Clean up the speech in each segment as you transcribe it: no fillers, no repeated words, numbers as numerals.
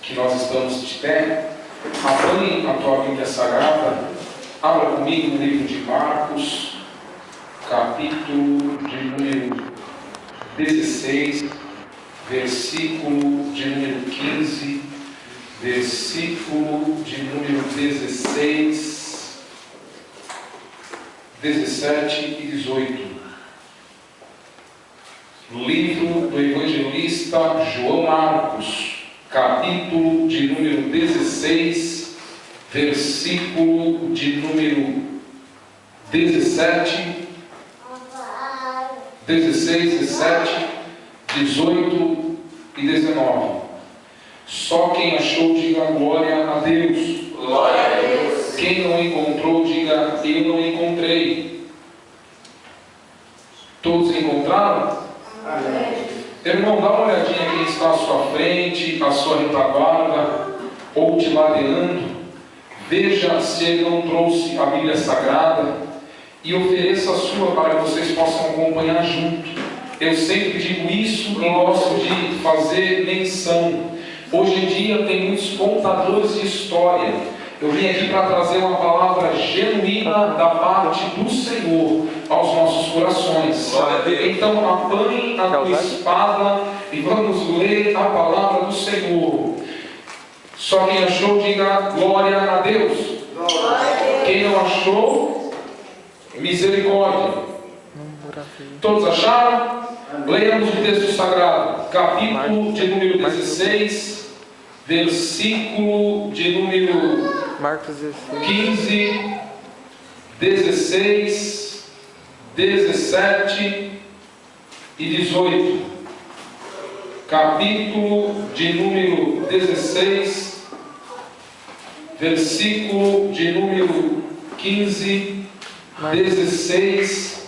que nós estamos de pé, apanhe a tua Bíblia Sagrada, abra comigo no livro de Marcos, capítulo de número 16, versículo de número 15, versículo de número 16, 17 e 18. Livro do evangelista João Marcos, capítulo de número 16, versículo de número 17, 16, 17, 18 e 19. Só quem achou, diga glória a Deus. Glória a Deus. Quem não encontrou, diga eu não encontrei. Todos encontraram? Amém. Irmão, dá uma olhadinha quem está à sua frente, à sua retaguarda, ou te ladeando. Veja se ele não trouxe a Bíblia Sagrada e ofereça a sua para que vocês possam acompanhar junto. Eu sempre digo isso e gosto de fazer menção. Hoje em dia tem muitos contadores de história. Eu vim aqui para trazer uma palavra genuína da parte do Senhor aos nossos corações. Então apanhe a tua espada e vamos ler a palavra do Senhor. Só quem achou, diga glória a Deus. Quem não achou, misericórdia. Todos acharam? Leamos o texto sagrado, capítulo de número 16, versículo de número 15, 16, 17 e 18. Capítulo de número 16, versículo de número 15, 16,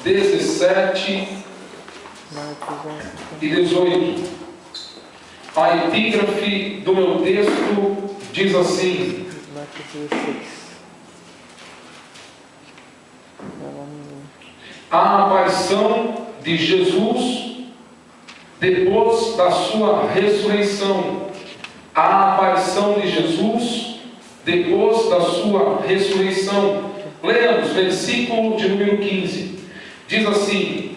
17 e 18. A epígrafe do meu texto diz assim: a aparição de Jesus depois da sua ressurreição. A aparição de Jesus depois da sua ressurreição. Leamos, versículo de número 15. Diz assim: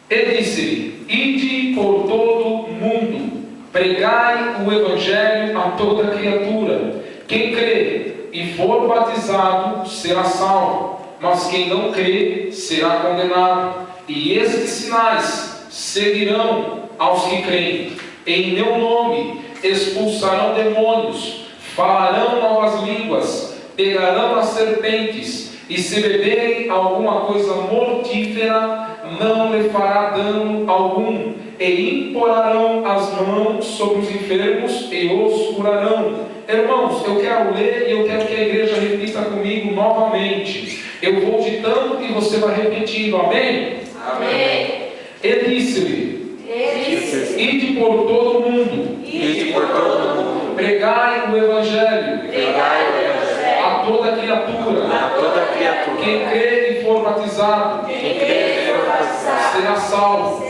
e disse-lhe: ide por todo o mundo, pregai o evangelho a toda criatura. Quem crê e for batizado será salvo, mas quem não crê será condenado. E estes sinais seguirão aos que creem. Em meu nome expulsarão demônios, falarão novas línguas, pegarão as serpentes, e se beberem alguma coisa mortífera, não lhe fará dano algum, e imporarão as mãos sobre os enfermos e os curarão. Irmãos, eu quero ler e eu quero que a igreja repita comigo novamente. Eu vou ditando e você vai repetindo, amém? Amém. E disse-lhe: ide por todo o mundo, pregai o evangelho, a toda criatura. Quem crê e for batizado, será salvo,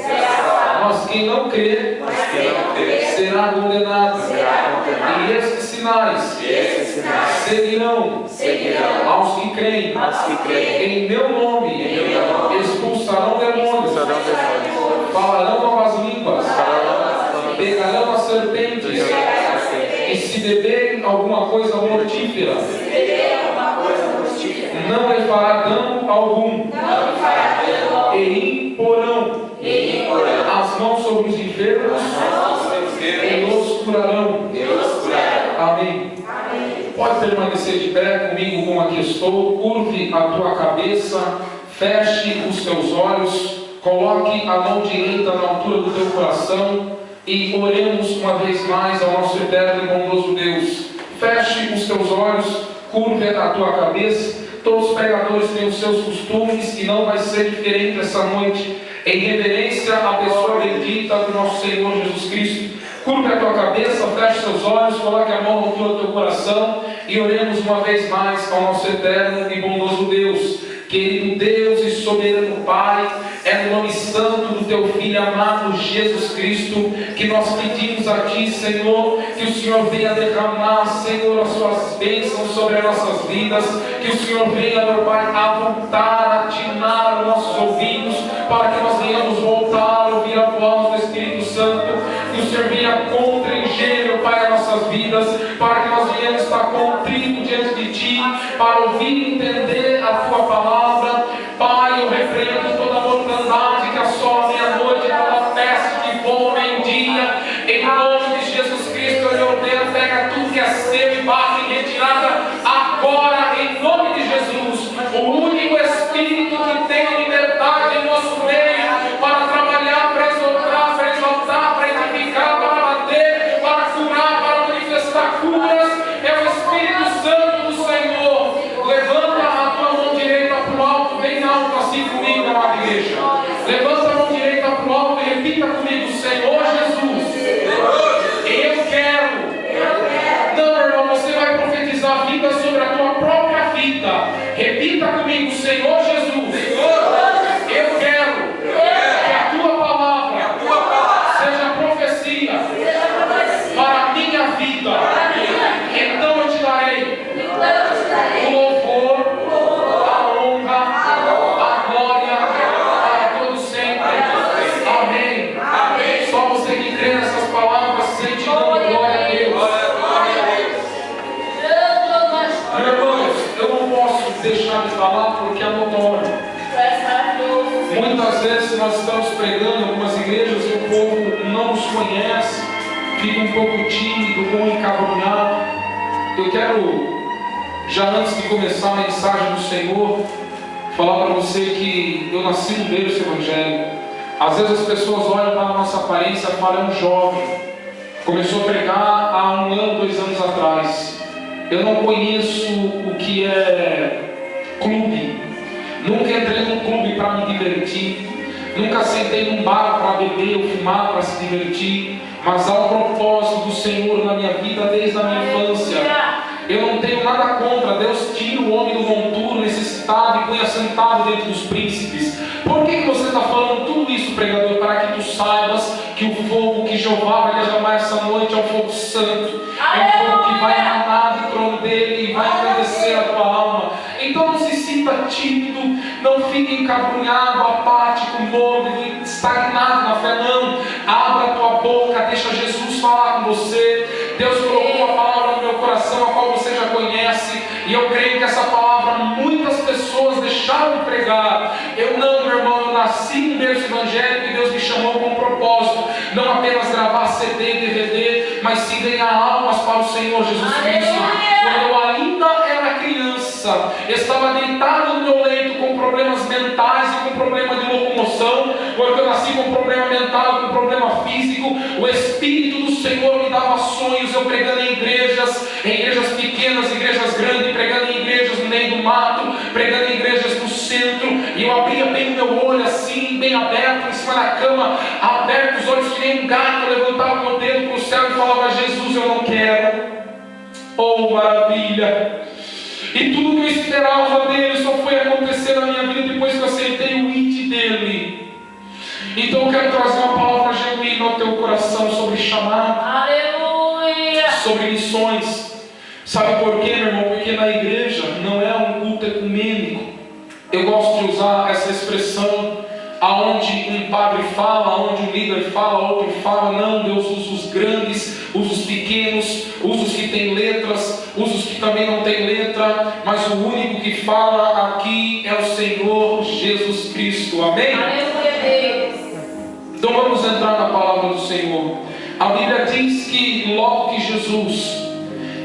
mas quem não crê será condenado. E esses sinais seguirão aos que creem. Em meu nome expulsarão demônios, falarão novas línguas, pegarão as serpentes, e se beberem alguma coisa mortífera, não lhe fará dano algum, e imporão as mãos sobre os enfermos e os curarão. Amém. Pode permanecer de pé comigo como aqui estou. Curve a tua cabeça, feche os teus olhos, coloque a mão direita na altura do teu coração e oremos uma vez mais ao nosso eterno e bondoso Deus. Feche os teus olhos, curve a tua cabeça. Todos os pregadores têm os seus costumes e não vai ser diferente essa noite. Em reverência à pessoa bendita do nosso Senhor Jesus Cristo, curve a tua cabeça, feche seus olhos, coloque a mão na altura do teu coração e oremos uma vez mais ao nosso eterno e bondoso Deus. Querido Deus e soberano Pai, É no nome santo do Teu Filho amado Jesus Cristo que nós pedimos a Ti, Senhor, que o Senhor venha derramar, Senhor, as Suas bênçãos sobre as nossas vidas, que o Senhor venha, meu Pai, avultar, atinar os nossos ouvidos, para que nós venhamos voltar a ouvir a voz do Espírito Santo, que o Senhor venha constranger, meu Pai, as nossas vidas, para que nós venhamos estar contritos diante de Ti, para ouvir e entender a Tua palavra. Pai, eu repreendo toda a mortandade que assola a meia-noite, toda peste que voa meio-dia, em nome de Jesus Cristo, eu lhe ordeno, pega tudo que é seu e bate em retirada agora, em nome de Jesus, o único Espírito que tem liberdade em nosso meio, para trabalhar, para exaltar, para edificar, para bater, para curar, para manifestar curas, é o Espírito Santo do Senhor. Levanta a tua mão direita para o alto, bem alto assim comigo, amada igreja. Levanta a mão direita para o alto e repita comigo: Senhor Jesus, eu quero. Não, irmão, você vai profetizar a vida sobre a tua própria vida. Repita comigo: Senhor Jesus, eu quero que a tua palavra seja profecia para a minha vida. Então eu te darei o louvor, a honra, a glória para todos sempre. Amém. Só você que crê nessas palavras sente dando glória a Deus. Irmãos, eu não posso deixar de falar porque é notório. Muitas vezes nós estamos pregando em algumas igrejas e o povo não nos conhece, fica um pouco tímido ou encabrunhado. Eu quero, já antes de começar a mensagem do Senhor, falar para você que eu nasci no berço evangélico. Às vezes as pessoas olham para a nossa aparência e falam: é um jovem, começou a pregar há 1 ano, 2 anos atrás. Eu não conheço o que é clube, nunca entrei num clube para me divertir, nunca sentei num bar para beber ou fumar para se divertir, mas há um propósito do Senhor na minha vida desde a minha infância. Eu não tenho nada contra. Deus tira o homem do monturo necessitado e põe assentado dentro dos príncipes. Por que você está falando tudo isso, pregador? Para que tu saibas que o fogo que Jeová vai derramar essa noite é um fogo santo, é um fogo que vai emanar do trono dele e vai engrandecer a tua alma. Então não se sinta tímido, não fique encabrunhado, apático, mórbido, estagnado na fé. Não, abra a tua boca, deixa Jesus falar com você. Deus colocou uma palavra no meu coração, a qual você já conhece, e eu creio que essa palavra muitas pessoas deixaram de pregar. Eu não, meu irmão, eu nasci no berço evangélico e Deus me chamou com um propósito, não apenas gravar CD, DVD, mas sim ganhar almas para o Senhor Jesus Cristo. Quando eu ainda era criança, estava deitado no meu leito com problemas mentais e com problema de locomoção, porque eu nasci com problema mental, com problema físico. O Espírito do Senhor me dava sonhos, eu pregando em igrejas pequenas, igrejas grandes, pregando em igrejas no meio do mato, pregando em igrejas no centro, e eu abria bem o meu olho assim, bem aberto, em cima da cama, aberto os olhos que nem um gato, eu levantava meu dedo para o céu e falava: Jesus, eu não quero. Oh, maravilha! E tudo que eu esperava dele só foi acontecer na minha vida depois que eu aceitei o IT dele. Então eu quero trazer uma palavra genuína ao teu coração sobre chamado, sobre missões. Sabe por quê, meu irmão? Porque na igreja não é um culto ecumênico. Eu gosto de usar essa expressão, aonde um padre fala, aonde um líder fala, outro fala. Não, Deus usa os grandes, usa os pequenos, usa os que têm letras, usa os que também não têm letra, mas o único que fala aqui é o Senhor Jesus Cristo. Amém? Então vamos entrar na palavra do Senhor. A Bíblia diz que logo que Jesus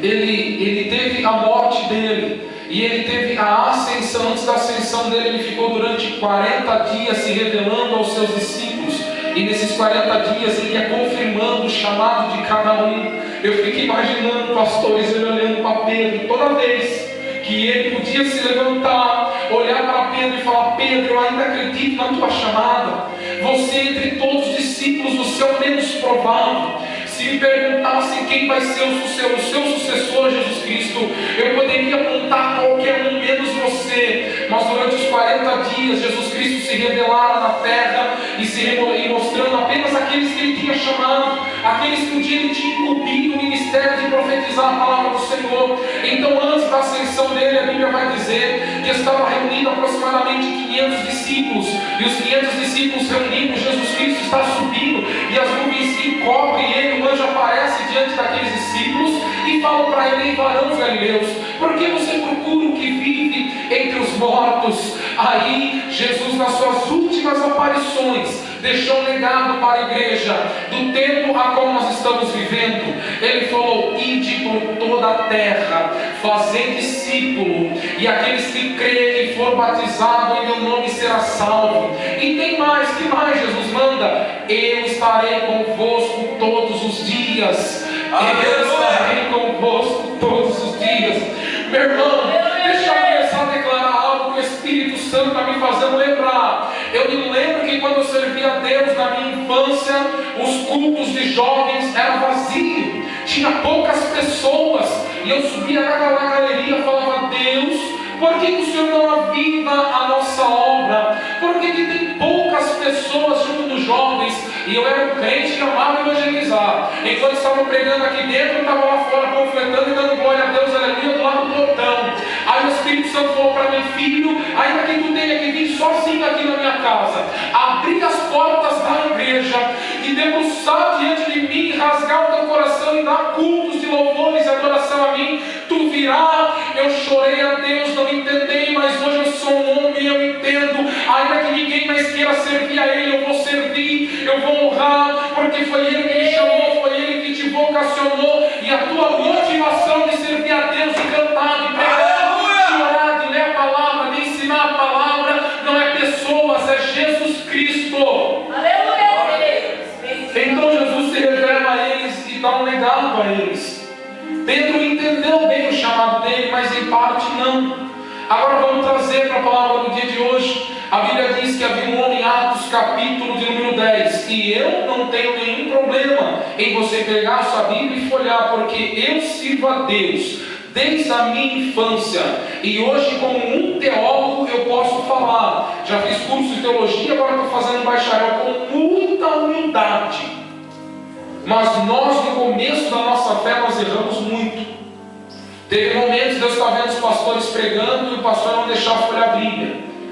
ele teve a morte dele e ele teve a ascensão, antes da ascensão dele ele ficou durante 40 dias se revelando aos seus discípulos, e nesses 40 dias ele ia confirmando o chamado de cada um. Eu fico imaginando pastores ele olhando para Pedro toda vez que ele podia se levantar, olhar para Pedro e falar: Pedro, eu ainda acredito na tua chamada. Você, entre todos os discípulos, você é o menos provável. se me perguntassem quem vai ser o seu sucessor, Jesus Cristo, eu poderia apontar qualquer um, menos você. Mas durante os 40 dias, Jesus Cristo se revelara na terra e mostrando apenas aqueles que Ele tinha chamado, aqueles que um dia Ele tinha incumbido o ministério de profetizar a palavra do Senhor. Então, antes da ascensão dele, a Bíblia vai dizer que estava reunido aproximadamente 500 discípulos, e os 500 discípulos reunidos, Jesus Cristo está subindo, e as nuvens encobrem ele, o anjo aparece diante daqueles discípulos, e fala para ele: varões galileus, por que você procura o que vive entre os mortos? Aí, Jesus, nas suas últimas aparições, deixou um legado para a igreja, do tempo a qual nós estamos vivendo. Ele falou: ide por toda a terra, fazei discípulo, e aqueles que crerem e for batizado em meu nome será salvo. E tem mais, que mais Jesus manda? Eu estarei convosco todos os dias. Eu estarei convosco todos os dias. Meu irmão, deixa eu começar a declarar algo que o Espírito Santo está me fazendo lembrar. Eu me lembro que quando eu servia a Deus na minha infância, os cultos de jovens eram vazios, tinha poucas pessoas, e eu subia na galeria e falava: Deus, por que o Senhor não aviva a nossa obra? Por que tem poucas pessoas junto dos jovens? E eu era um crente que amava evangelizar. Enquanto estavam pregando aqui dentro, eu estava lá fora panfletando e dando glória a Deus, aleluia, do lado do portão. Aí o Espírito Santo falou para mim: filho, ainda que tu tenha que vir sozinho aqui na minha casa, abrir as portas da igreja e debruçar diante de mim, rasgar o teu coração e dar cultos de louvores e adoração a mim, tu virá. Eu chorei a Deus, não entendei, mas hoje eu sou um homem e eu entendo. Ainda que ninguém mais queira servir a Ele, eu vou servir, eu vou honrar, porque foi Ele que me chamou, foi Ele que te vocacionou, e a tua motivação de servir a Deus e cantar, de pregar, de orar, de ler a palavra, de ensinar a palavra, não é pessoas, é Jesus Cristo. Então Jesus se revela a eles e dá um legado a eles. Pedro entendeu bem o chamado dele, mas em parte não. Agora vamos trazer para a palavra do dia de hoje. A Bíblia diz que havia um homem em Atos, capítulo de número 10. E eu não tenho nenhum problema em você pegar a sua Bíblia e folhear, porque eu sirvo a Deus desde a minha infância. E hoje, como um teólogo, eu posso falar. Já fiz curso de teologia, agora estou fazendo bacharel com muita humildade. Mas nós, no começo da nossa fé, nós erramos muito. Teve momentos Deus está vendo os pastores pregando e o pastor não deixava folhear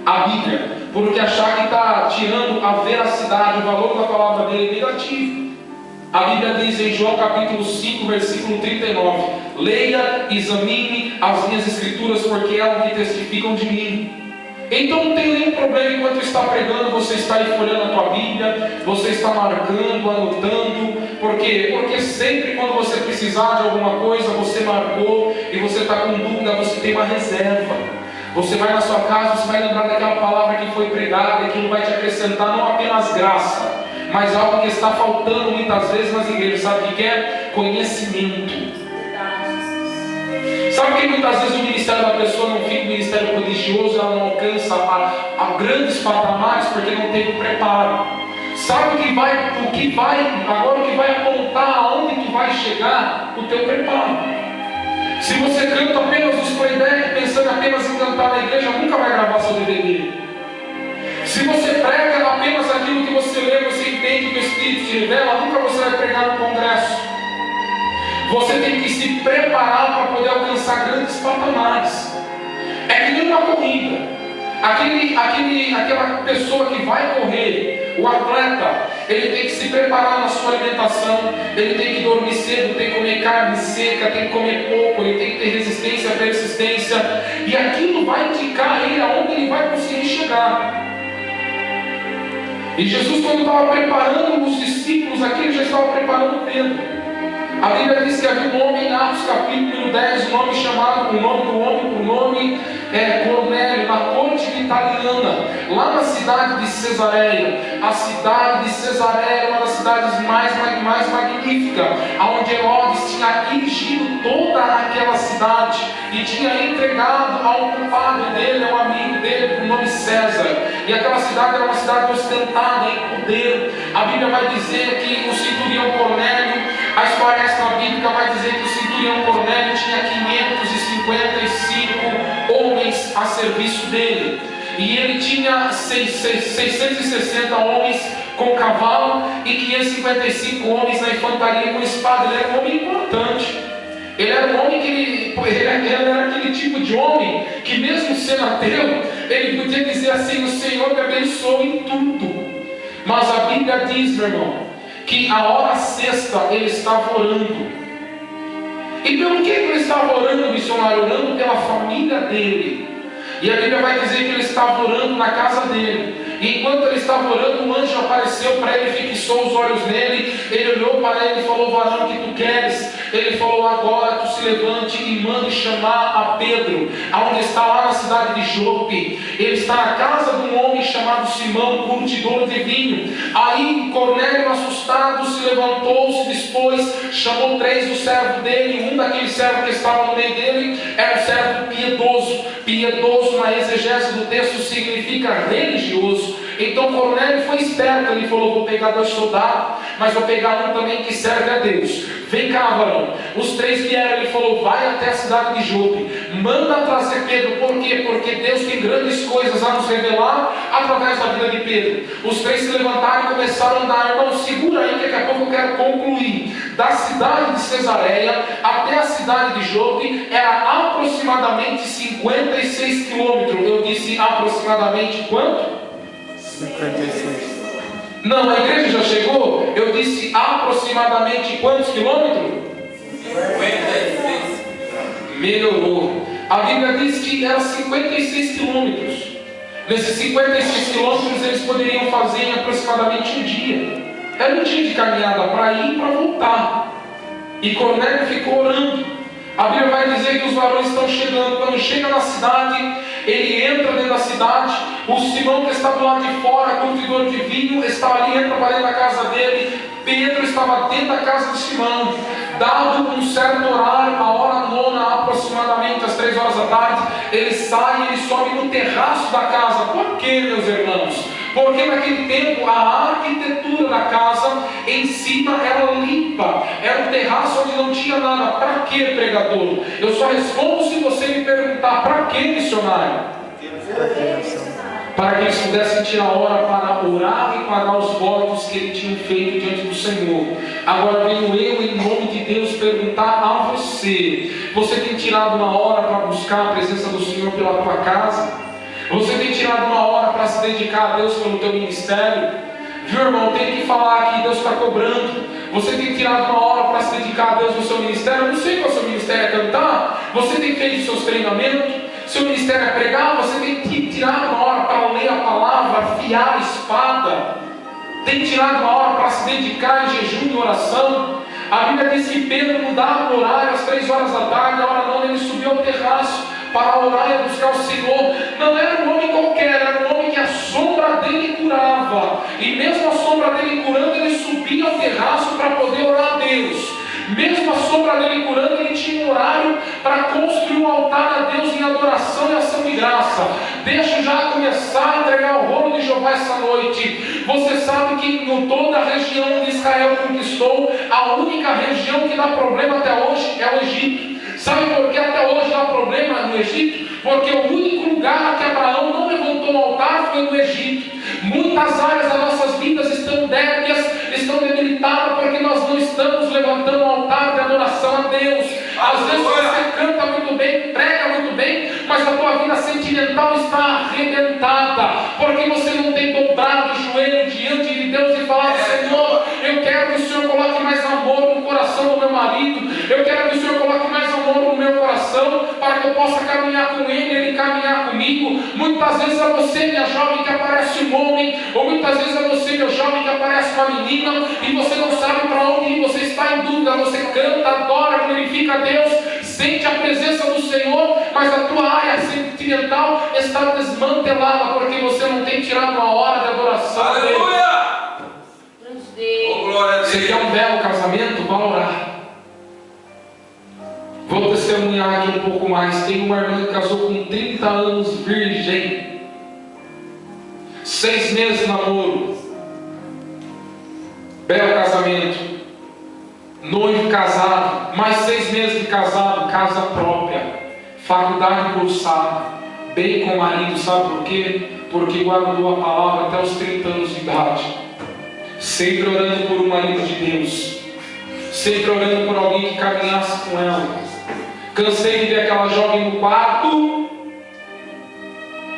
a Bíblia, porque achar que está tirando a veracidade, o valor da palavra dele negativo. A Bíblia diz em João capítulo 5, versículo 39: leia, examine as minhas escrituras, porque elas que testificam de mim. Então não tem nenhum problema enquanto está pregando, você está aí folhando a tua Bíblia, você está marcando, anotando. Por quê? Porque sempre quando você precisar de alguma coisa, você marcou, e você está com dúvida, você tem uma reserva. Você vai na sua casa, você vai lembrar daquela palavra que foi pregada, e aquilo vai te acrescentar não apenas graça, mas algo que está faltando muitas vezes nas igrejas. Sabe o que é? Conhecimento. Sabe que muitas vezes o ministério da pessoa não fica um ministério prodigioso, ela não alcança a grandes patamares porque não teve preparo. Sabe o que vai apontar aonde tu vai chegar? O teu preparo. Se você canta apenas os playback, pensando apenas em cantar na igreja, nunca vai gravar seu DVD. Se você prega apenas aquilo que você lê, você entende que o Espírito te revela, nunca você vai pregar no congresso. Você tem que se preparar para poder alcançar grandes patamares. É que nem uma corrida. Aquela pessoa que vai correr, o atleta, ele tem que se preparar na sua alimentação, ele tem que dormir cedo, tem que comer carne seca, tem que comer pouco, ele tem que ter resistência, persistência, e aquilo vai indicar ele aonde ele vai conseguir chegar. E Jesus, quando estava preparando os discípulos aqui, ele já estava preparando Pedro. A Bíblia diz que havia um homem em Atos capítulo 10, o nome do homem, por nome Cornélio, na corte italiana, lá na cidade de Cesareia. A cidade de Cesareia era uma das cidades mais magníficas, onde Herodes tinha erigido toda aquela cidade e tinha entregado a um compadre dele, a um amigo dele, por nome César. E aquela cidade era uma cidade ostentada em poder. A Bíblia vai dizer que o centurião Cornélio A história extra-bíblica vai dizer que o centurião Cornélio tinha 555 homens a serviço dele. E ele tinha 660 homens com cavalo e 555 homens na infantaria com espada. Ele era um homem importante. Ele era um homem que ele era aquele tipo de homem que, mesmo sendo ateu, ele podia dizer assim: o Senhor me abençoou em tudo. Mas a Bíblia diz, meu irmão, que a hora sexta ele estava orando. E pelo que ele estava orando, missionário? Orando pela família dele. E a Bíblia vai dizer que ele estava orando na casa dele. E enquanto ele estava orando, um anjo apareceu para ele, fixou os olhos nele. Ele olhou para ele e falou: varão, o que tu queres? Ele falou: agora tu se levante e mande chamar a Pedro, aonde está lá na cidade de Jope. Ele está na casa de um homem chamado Simão, curtidor de vinho. Aí Cornélio, assustado, se levantou, se dispôs, chamou 3 do servo dele. Um daqueles servos que estava no meio dele era um servo piedoso. Piedoso na exegese do texto significa religioso. Então Cornélio foi esperto. Ele falou: vou pegar 2 soldados, mas vou pegar um também que serve a Deus. Vem cá, varão. Os 3 vieram. Ele falou: vai até a cidade de Jope, manda trazer Pedro. Por quê? Porque Deus tem grandes coisas a nos revelar através da vida de Pedro. Os 3 se levantaram e começaram a andar. Irmão, segura aí que daqui a pouco eu quero concluir. Da cidade de Cesareia até a cidade de Jope era aproximadamente 56 quilômetros. Eu disse aproximadamente quanto? 56. Não, a igreja já chegou? Eu disse aproximadamente quantos quilômetros? 56. Melhorou. A Bíblia diz que era 56 quilômetros. Nesses 56 quilômetros eles poderiam fazer em aproximadamente um dia. Era um dia de caminhada para ir e para voltar. E Cornélio ficou orando. A Bíblia vai dizer que os varões estão chegando. Quando chega na cidade, ele entra dentro da cidade. O Simão, que está do lado de fora, curtidor de vinho, está ali, entra para dentro da casa dele. Pedro estava dentro da casa de Simão. Dado um certo horário, a hora nona, aproximadamente às 3 horas da tarde, ele sai e ele sobe no terraço da casa. Por quê, meus irmãos? Porque naquele tempo a arquitetura da casa em cima era limpa, era um terraço onde não tinha nada. Para que, pregador? Eu só respondo se você me perguntar: para que, missionário? Para que eles pudessem tirar a hora para orar e pagar os votos que eles tinham feito diante do Senhor. Agora venho eu, em nome de Deus, perguntar a você: você tem tirado uma hora para buscar a presença do Senhor pela tua casa? Você tem tirado uma hora para se dedicar a Deus pelo teu ministério? Viu, irmão? Tem que falar que Deus está cobrando. Você tem tirado uma hora para se dedicar a Deus no seu ministério? Eu não sei qual é o seu ministério, é cantar? Você tem feito seus treinamentos? Seu ministério é pregar? Você tem que tirar uma hora para ler a palavra, afiar a espada? Tem tirado uma hora para se dedicar em jejum e oração? A Bíblia diz que Pedro mudava o horário às 3 horas da tarde. A hora nona ele subiu ao terraço para orar e buscar o Senhor. Não era um homem qualquer, era um homem que a sombra dele curava. E mesmo a sombra dele curando, ele subia ao terraço para poder orar a Deus. Mesmo a sombra dele curando, ele tinha um horário para construir um altar a Deus em adoração e ação de graça. Deixa eu já começar a entregar o rolo de Jeová essa noite. Você sabe que em toda a região de Israel conquistou, a única região que dá problema até hoje é o Egito. Sabe por que até hoje dá problema no Egito? Porque o único lugar que Abraão não levantou um altar foi no Egito. Muitas áreas das nossas vidas estão débeis, estão debilitadas, porque nós não estamos levantando um altar de adoração a Deus. Às vezes você canta muito bem, prega muito bem, mas a tua vida sentimental está arrebentada, porque você não tem dobrado o joelho diante de Deus e falado: Senhor, eu quero que o Senhor coloque mais amor no coração do meu marido, eu quero que o Senhor coloque mais amor no meu coração, para que eu possa caminhar com ele caminhar comigo. Muitas vezes é você, minha jovem, que aparece um homem, ou muitas vezes é você, meu jovem, que aparece uma menina, e você não sabe para onde ir, você está em dúvida, você canta, adora, glorifica a Deus, sente a presença do Senhor, mas a tua área sentimental está desmantelada, porque você não tem tirado uma hora de adoração. Aleluia! Você quer um belo casamento? Vá orar. Vou testemunhar aqui um pouco mais. Tem uma irmã que casou com 30 anos, virgem, 6 meses de namoro, belo casamento, noivo mais 6 meses de casado, casa própria, faculdade cursada, bem com o marido, sabe por quê? Porque guardou a palavra até os 30 anos de idade, sempre orando por um marido de Deus, sempre orando por alguém que caminhasse com ela. Cansei de ver aquela jovem no quarto.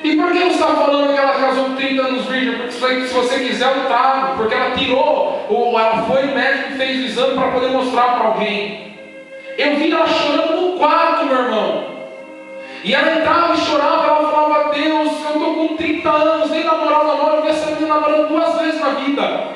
E por que você está falando que ela casou com 30 anos virgem? Porque se você quiser eu trago, porque ela tirou, ou ela foi no médico e fez o exame para poder mostrar para alguém. Eu vi ela chorando no quarto, meu irmão. E ela entrava e chorava, ela falava: Deus, eu estou com 30 anos, nem namoro, eu vi essa menina namorando 2 vezes na vida.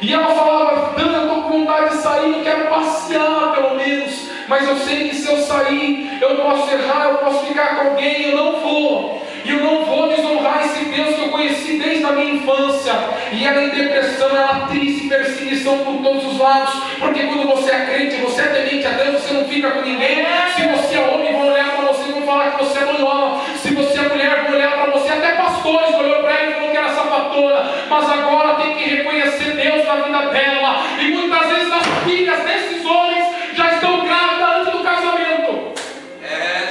E ela falava: Deus, eu estou com vontade de sair, eu quero passear pelo menos, mas eu sei que se eu sair, eu posso errar, eu posso ficar com alguém, eu não vou. E eu não vou desonrar esse Deus que eu conheci desde a minha infância. E ela em depressão, ela triste, perseguição por todos os lados. Porque quando você é crente, você é temente a Deus, você não fica com ninguém. Se você é homem, vão olhar para você e vão falar que você é manhola. Se você é mulher, vão olhar para você. Até pastores olhou para ela e falou que era sapatona. Mas agora tem que reconhecer Deus na vida dela. E muitas vezes as filhas desses homens já estão grávidas antes do casamento.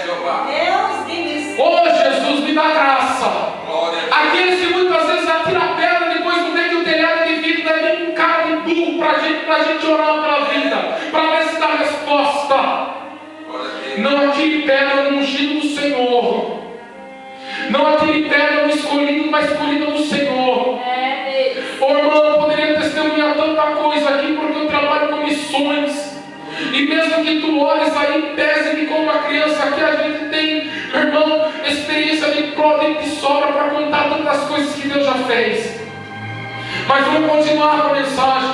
Jeová. Oh, Jesus, me dá graça. Aqueles que muitas vezes atiram a pedra depois do meio do telhado de vidro, daí vem um cara de burro para a gente orar pela vida, para ver se dá resposta. Não atire pedra no ungido do Senhor. Não atire pedra no escolhido, mas escolhido do Senhor. Oh, irmão, eu poderia testemunhar tanta coisa aqui, porque eu trabalho com missões. E mesmo que tu olhes aí, pese-me como uma criança, aqui a gente tem, irmão, experiência de prova e de sobra para contar tantas coisas que Deus já fez. Mas vamos continuar com a mensagem.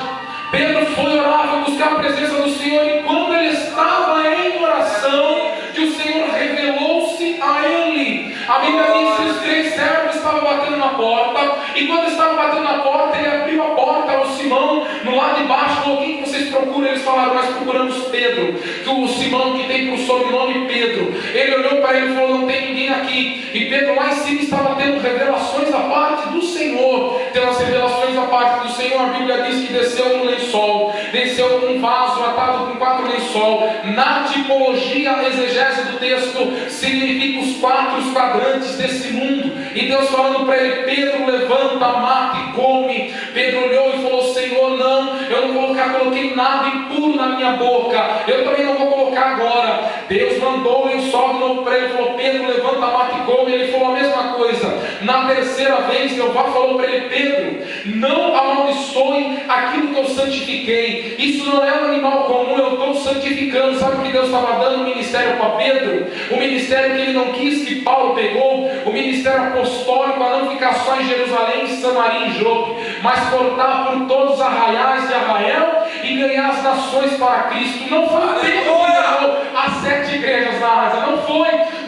Pedro foi orar, foi buscar a presença do Senhor, e quando ele estava em oração, que o Senhor revelou-se a ele. A Bíblia diz que os 3 servos estavam batendo na porta, e quando estavam batendo na porta, ele abriu a porta ao Simão, no lado de baixo, falou: o que vocês procuram? Eles falaram: nós procuramos Pedro, o Simão que tem por sobrenome Pedro. Ele olhou para ele e falou: não tem ninguém aqui. E Pedro lá em cima estava tendo revelações da parte do Senhor. Pelas revelações da parte do Senhor, a Bíblia diz que desceu um lençol, desceu um vaso atado com 4 lençol. Na tipologia, a exegese do texto significa os 4 quadrantes desse mundo. E Deus falando para ele: Pedro, levanta, mata e come. Pedro olhou e falou: Senhor, não, eu não coloquei nada impuro na minha boca, eu também não vou colocar agora. Deus mandou o lençol de novo para ele, falou: Pedro, levanta, mata e come. Ele falou a mesma coisa. Na terceira vez, Jeová falou para ele: Pedro, não amaldiçoe aquilo que eu santifiquei. Isso não é um animal comum, eu estou santificando. Sabe o que Deus estava dando o ministério para Pedro? O ministério que ele não quis, que Paulo pegou, o ministério apostólico, a não ficar só em Jerusalém, Samaria e Jope, mas cortar por todos os arraiais de Israel e ganhar as nações para Cristo. Não foi Pedro que ganhou as 7 igrejas na Ásia,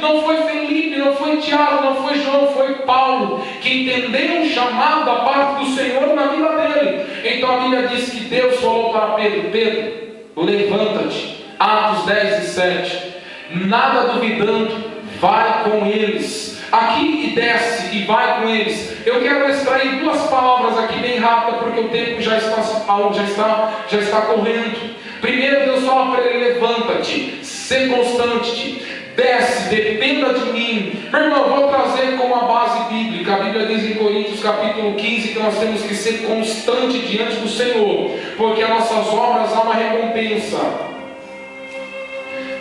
não foi Felipe, não foi Tiago, não foi João, foi Paulo, que entendeu o chamado da parte do Senhor na vida dele. Então a Bíblia diz que Deus falou para Pedro: Pedro, levanta-te. Atos 10 e 7. Nada duvidando, vai com eles. Aqui e desce e vai com eles. Eu quero extrair 2 palavras aqui bem rápida, porque o tempo já está correndo. Primeiro, Deus fala para ele: levanta-te, sê constante, desce, dependa de mim. Meu irmão, vou trazer como a base bíblica. A Bíblia diz em Coríntios capítulo 15 que nós temos que ser constante diante do Senhor, porque as nossas obras há uma recompensa.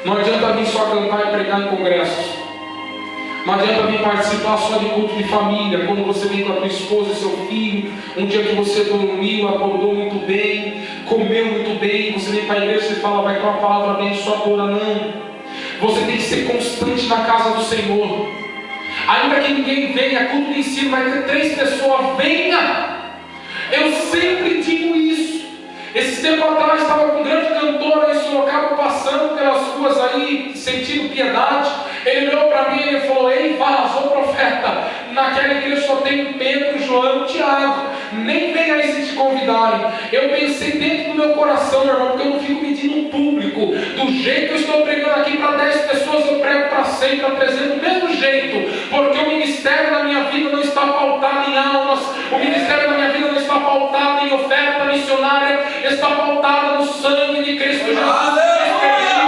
Não adianta vir só cantar e pregar em congressos. Não adianta vir participar só de culto de família, quando você vem com a tua esposa e seu filho, um dia que você dormiu, acordou muito bem, comeu muito bem, você vem para a igreja e fala: vai ter uma palavra abençoadora. Não. Você tem que ser constante na casa do Senhor. Ainda que ninguém venha, culto de ensino, vai ter 3 pessoas, venha. Eu sempre digo isso. Esse tempo atrás estava com um grande cantor aí em Sorocaba, passando pelas ruas aí, sentindo piedade. Ele olhou para mim e falou: ei, Vaz, ô profeta, naquela igreja só tem Pedro, João e Tiago, nem venha aí se te convidarem. Eu pensei dentro do meu coração, meu irmão, porque eu não fico medindo um público. Do jeito que eu estou pregando aqui para 10 pessoas, eu prego para 100, para 300, do mesmo jeito, porque o ministério da minha vida não está pautado em almas, o ministério da minha vida não está pautado em oferta missionária, está pautado no sangue de Cristo Jesus.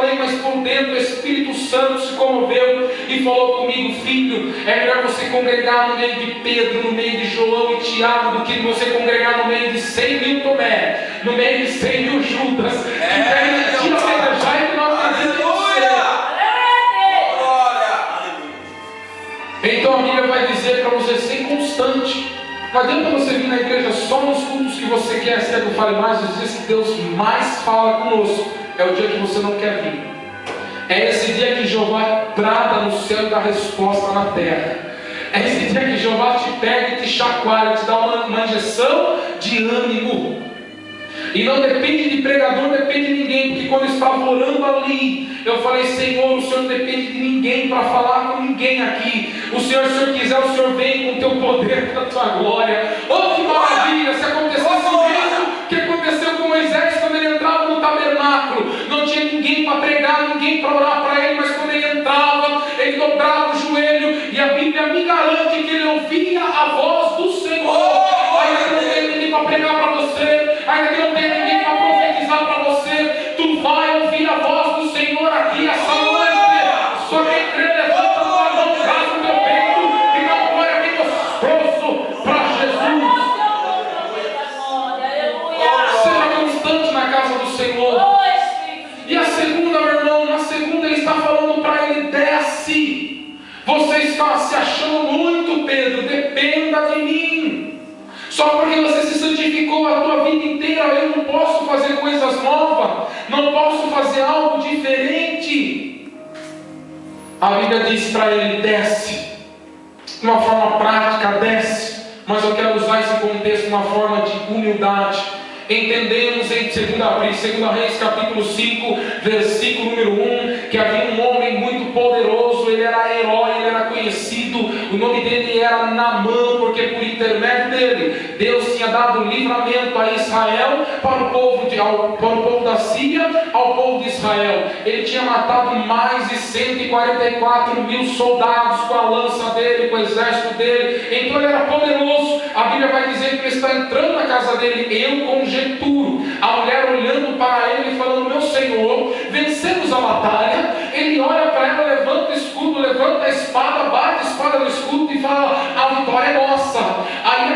falei, mas por dentro o Espírito Santo se comoveu e falou comigo: filho, é melhor você congregar no meio de Pedro, no meio de João e Tiago, do que você congregar no meio de 100 mil Tomé, no meio de 100 mil Judas, que querem te apedrejar e não acreditam em você. Então a Bíblia vai dizer para você ser constante. Não adianta você vir na igreja só nos cultos que você quer. Se eu fale mais, os dias que Deus mais fala conosco é o dia que você não quer vir. É esse dia que Jeová brada no céu e dá resposta na terra. É esse dia que Jeová te pega e te chacoalha, te dá uma injeção de ânimo. E não depende de pregador, não depende de ninguém, porque quando eu estava orando ali, eu falei: Senhor, o Senhor não depende de ninguém para falar com ninguém aqui. O Senhor, se o Senhor quiser, o Senhor vem com o teu poder, com a tua glória. Oh, que maravilha! Se acontecesse o mesmo que aconteceu com Moisés quando ele entrava no tabernáculo, não tinha ninguém para pregar, ninguém para orar para ele, mas quando ele entrava, ele dobrava o joelho, e a Bíblia me garante que ele ouvia a voz do Senhor. Ainda que não tenha ninguém para pregar para você, ainda que não tenha ninguém para profetizar para você, tu vai ouvir a voz do Senhor aqui essa noite. Só quem crê, levanta a tua mão, rasga o teu peito e dá uma glória bem gostoso para Jesus. Seja constante na casa do Senhor. E a segunda, meu irmão, na segunda ele está falando para ele: desce. Você está se achando muito, Pedro, dependa de mim. Só porque você se santificou a tua vida inteira, eu não posso fazer coisas novas, não posso fazer algo diferente. A Bíblia diz para ele: desce. De uma forma prática, desce. Mas eu quero usar esse contexto de uma forma de humildade. Entendemos em 2 Reis capítulo 5, versículo número 1, que havia um homem muito poderoso, ele era herói, ele era conhecido, o nome dele era Naamã, porque por intermédio dele, Deus tinha dado livramento a Israel, para o povo da Síria, ao povo de Israel. Ele tinha matado mais de 144 mil soldados com a lança dele, com o exército dele, então ele era poderoso. A Bíblia vai dizer que ele está entrando na casa dele, eu conjeturo, a mulher olhando para ele e falando: meu Senhor, vencemos a batalha. Ele olha para ela, levanta o escudo, levanta a espada, bate a espada no escudo e fala: a vitória é nossa. Aí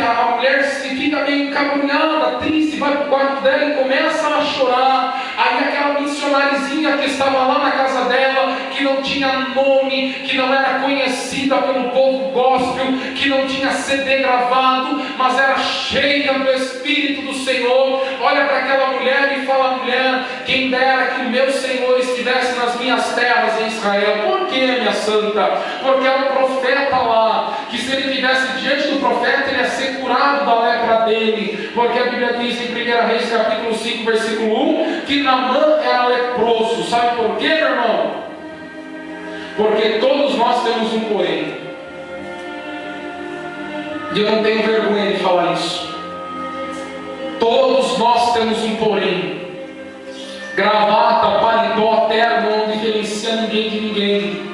a mulher se fica meio encabrunhada, triste, vai para o quarto dela e começa a chorar. Aí aquela missionarizinha que estava lá na casa dela, que não tinha nome, que não era conhecida pelo povo gospel, que não tinha CD gravado, mas era cheia do Espírito do Senhor, olha para aquela mulher e fala: mulher, quem dera que o meu Senhor estivesse nas minhas terras em Israel. Por que, minha santa? Porque há um profeta lá, que se ele estivesse diante do profeta, ele ia ser curado da lepra dele, porque a Bíblia diz em 1 Reis capítulo 5, versículo 1, que Naamã era leproso. Sabe por quê, meu irmão? Porque todos nós temos um porém, e eu não tenho vergonha de falar isso. Todos nós temos um porém. Gravata, paletó, terno não diferencia ninguém de ninguém.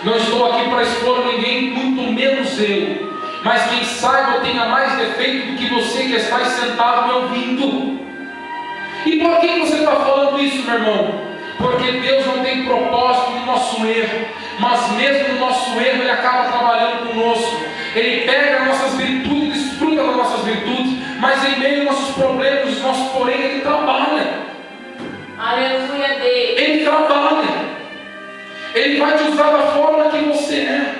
Não estou aqui para expor ninguém, muito menos eu. Mas quem sabe eu tenha mais defeito do que você que está sentado me ouvindo. E por que você está falando isso, meu irmão? Porque Deus não tem propósito no nosso erro, mas mesmo no nosso erro Ele acaba trabalhando conosco. Ele pega nossas virtudes, desfruta das nossas virtudes, mas em meio aos nossos problemas, os nossos porém, Ele trabalha. Aleluia, Deus. Ele trabalha. Ele vai te usar da forma que você é.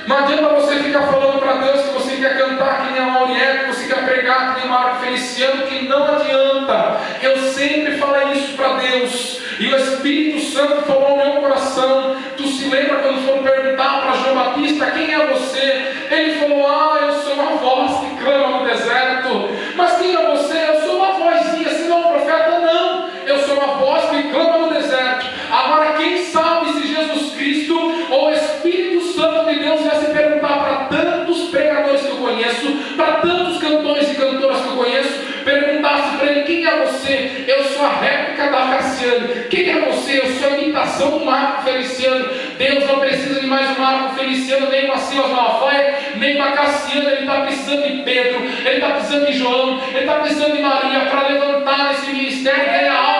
Não adianta você ficar falando para Deus que você quer cantar que nem a Mauriette, que você quer pregar que nem o Marco Feliciano, que não adianta. Eu sempre falei isso para Deus, e o Espírito Santo falou ao meu coração. Tu se lembra quando foram perguntar para João Batista: quem é você? Ele falou: eu sou uma voz que clama no deserto. Mas quem é você? Eu sou uma vozinha, se não é um profeta, não. Eu sou uma voz que clama no deserto. Agora, quem sabe se Jesus Cristo ou o Espírito Santo de Deus vai se perguntar para tantos pregadores que eu conheço, para tantos cantores e cantoras que eu conheço, perguntasse para ele: quem é você? Eu sou a réplica da Cassiane. Quem é você? Eu sou a imitação do Marco Feliciano. Deus não precisa de mais um Marco Feliciano, nem uma Silas Malafaia, nem uma Cassiana. Ele está precisando de Pedro, Ele está precisando de João, Ele está precisando de Maria para levantar esse ministério e ganhar alma